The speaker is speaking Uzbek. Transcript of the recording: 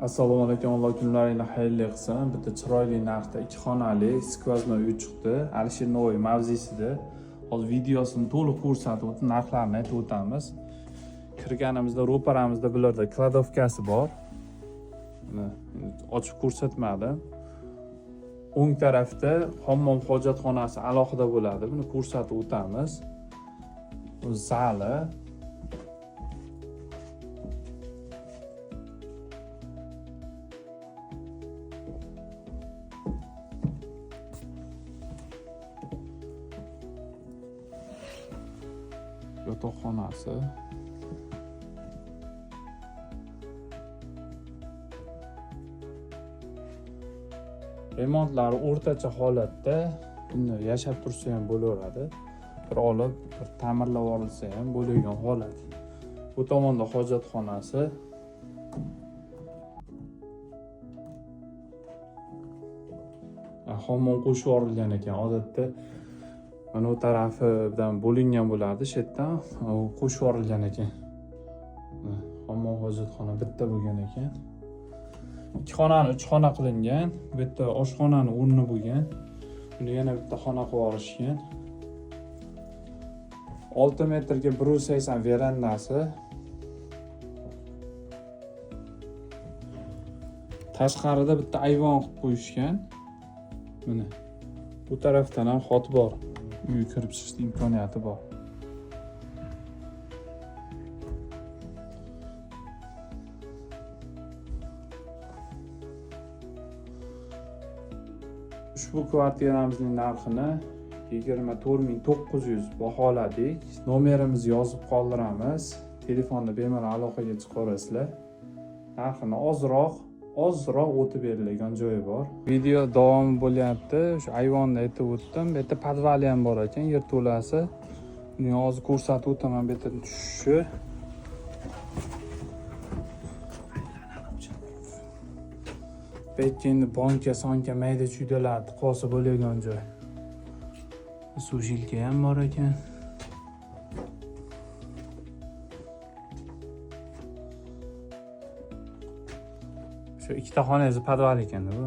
Assalomu alaykum, Alloh kunlaringni xayrli qilsin. Bitta chiroyli narxda 2 xonali skvoznoy uy chiqdi. Alisher Navoiy mavzesida. Hozir videosini to'liq ko'rsatib o'tib, narxlarini aytib o'tamiz. Kirganimizda ro'paramizda bularda kladovkasi bor. Mana ochib ko'rsatmadim. O'ng tarafda hammom hojatxonasi alohida bo'ladi. Buni ko'rsatib o'tamiz. Zali. Yotoqxonasi. Remontlari o'rtacha holatda, buni yashab tursa ham bo'laveradi. Bir olib, bir ta'mirlab orilsa ham bo'ladigan holat. Bu tomonda hojatxonasi. Hammom qo'shib yuborilgan ekan. Odatda mana bu tarafidan bo'lingan bo'lardi, shu yerdan qo'shib yuborilgan ekan. Hammom hojatxona bitta bo'lgan ekan. 2 xonani 3 xona qilingan. Bu yerda oshxonani o'rni bo'lgan. Buni yana bitta xona qilib yuborishgan. 6 metrga 1.80 verandasi. Tashqarida bitta ayvon qilib qo'yishgan. Mana bu tarafdan ham xot bor. Uyga kirib chiqishning imkoniyati bor. Ushbu kvartiramizning narxini 24.900 baholadik. Nomerimizni yozib qoldiramiz. Telefonda bemalol aloqaga chiqaverasizlar. Narxini ozroq o'tib berilgan joyi bor. Video davomi bo'lyapti. O'sha ayvonni aytib o'tdim. Bu yerda podvali ham bor ekan, yerto'lasi. Uni hozir ko'rsatib o'taman, bu yerda tushishi. Bekka endi banka mayda-chuydalar qolsa bo'ladigan joy. Suv jilka ham bor ekan. Shu ikkita xonasi podval ekan bu.